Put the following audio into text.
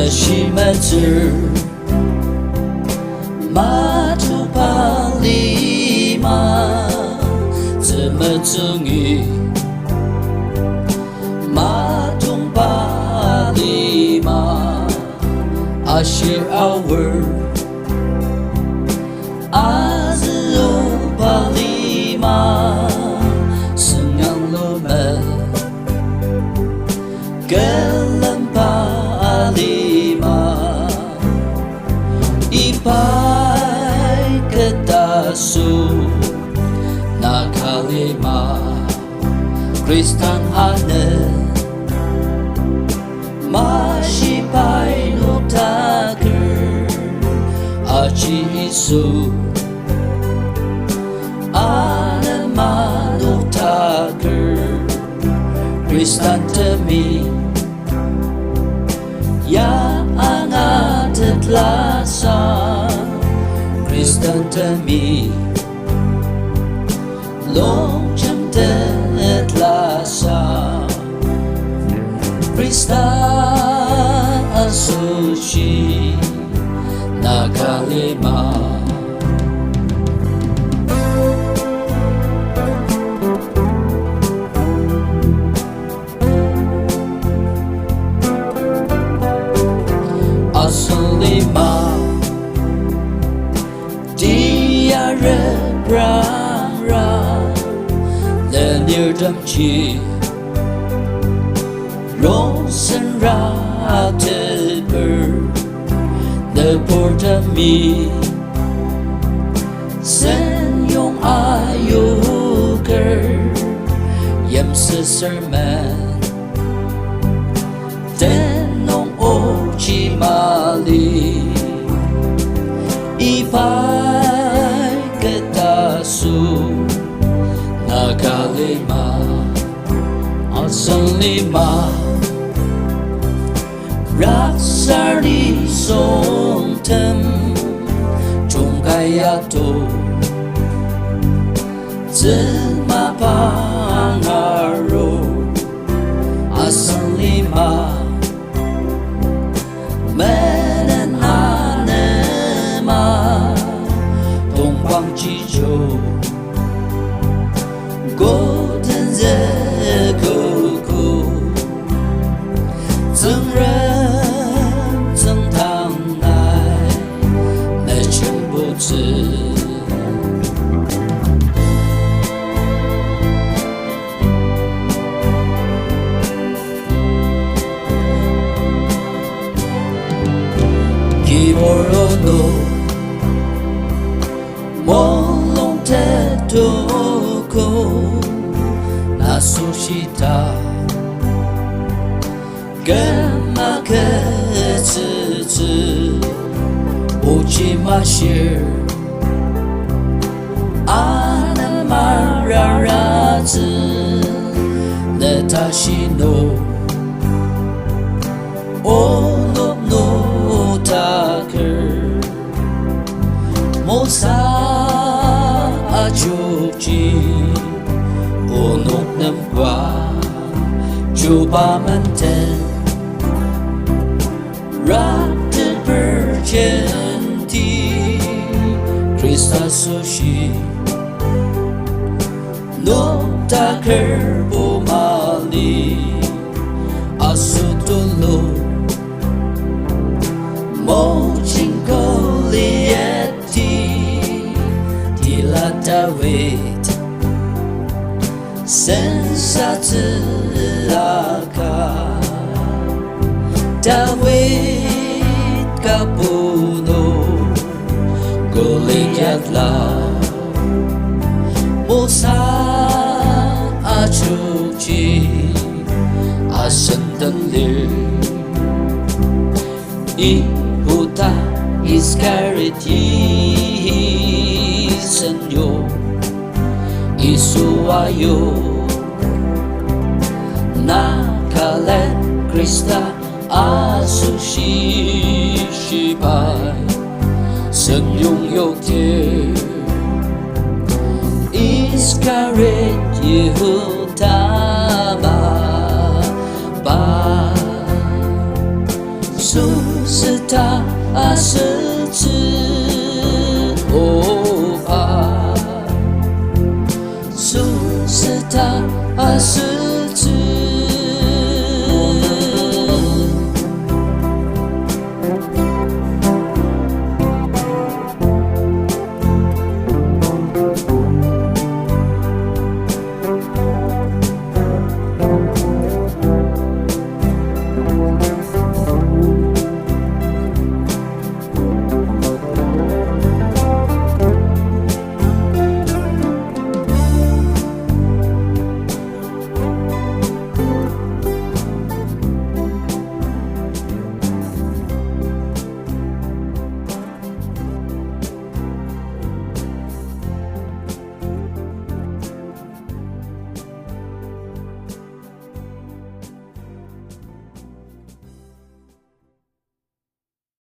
shi ma zir ma tu pa li ma zi ma zung yi ma tung pa li ma a shir our a zi o pa li ma sung yang lo me galam pa lima ipai ketasu nakalima Kristan ane mashipai notaker aji isu ane manotaker Kristan temi ya angat lasa Kristan temi long jam tet lasa Kristan asuci nakalima Asulima dia rebra le near dam chi rosen ra teber the porta mi sen yong ayuker yam serman tenong chi mali ipai ketasu nakalima asalima raksari sontem chungkayato zema pangaro asalima menen anema tongwang jijo golden ze koko zeng ren zeng tang nai me chen bu zi Kimorono Molong tetoko Nasushita Gemma ketsuzu Uchi mashir Anamararazu Netashi no Ono no taker Mosa ajuji Onok nam kwa Juba manten Rapted virginity Krista sushi No taker bumali Asutolo Mojing Goliathi Dilatawit Sensatulaka Dawit Kapuno Goliatla Musa Achuji Asendanlir Ihuta Iskariti Senyo Isuayo Nakalet Krista Asushi Shibai Senyong Yotir Iskaret Yehutama Ba So 把时